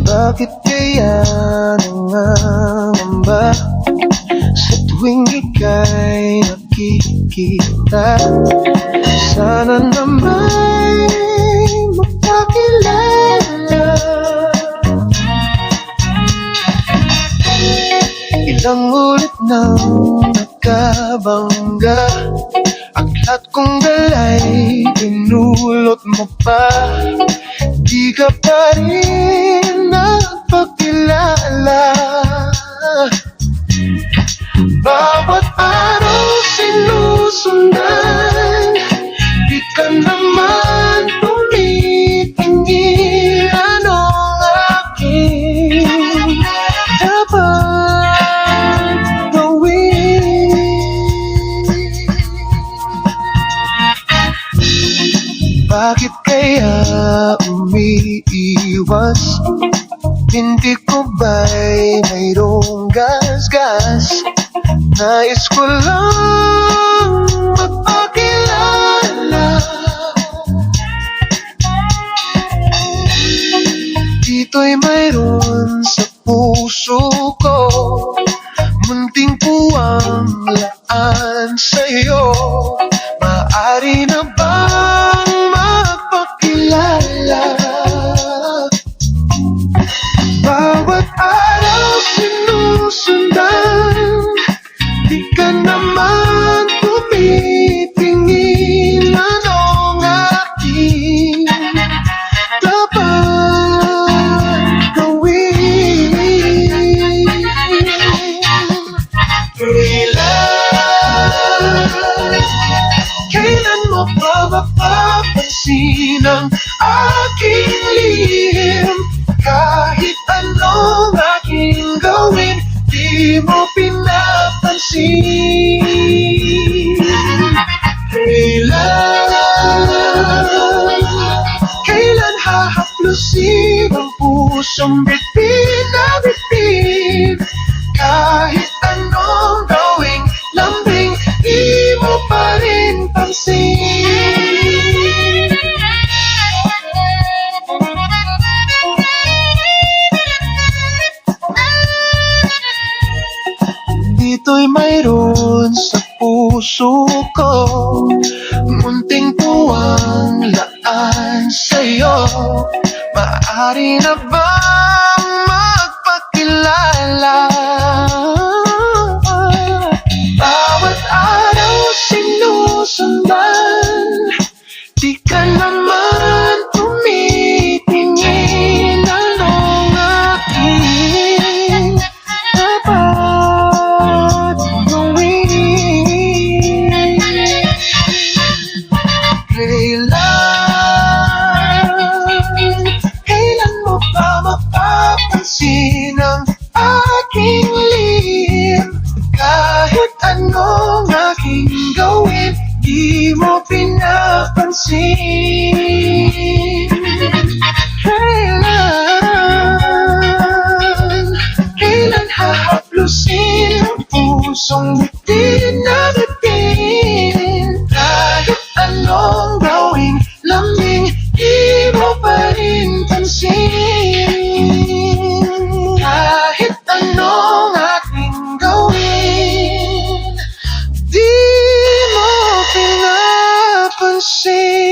Bakit kaya nangangamba sa tuwing ika'y nakikita? Sana naman magpakilala. Ilang ulit nang nakabangga, aklat kong dalay pinulot mo pa. Di ka pa rin nagpakilala. Bawat araw sinusundan, di ka naman tumitingin. Anong aking dapat gawin? Bakit kaya umiiwas? Hindi ko ba'y mayroong gas-gas? Nais ko lang magpakilala. Dito'y mayroon sa puso ko, munting puwang laan sa'yo. Maaari na bang magpakilala? Bawat araw sinusundan, di ka naman tumitingin. Anong aking dapat gawin? Kailan mo ba mapapansin ang aking lihim? Kahit anong aking gawin, di mo pinapansin. Kailan hahaplusin ang pusong bitin na bitin? Kahit anong gawing lambing, di mo pa rin pansin. Dito'y mayroon sa puso ko, munting puwang laan sa'yo. Maaari na bang magpakilala? Bawat araw sinusundan, di ka naman tumitingin. Anong aking dapat gawin? Kailan mo ba mapapansin ang aking lihim? Kahit anong aking gawin, di mo pinapansin. Kailan hahaplusin ang pusong bitin na bitin? Kahit anong gawing lambing, di mo pa rin pansin. Kahit anong aking gawin, di mo pinapansin.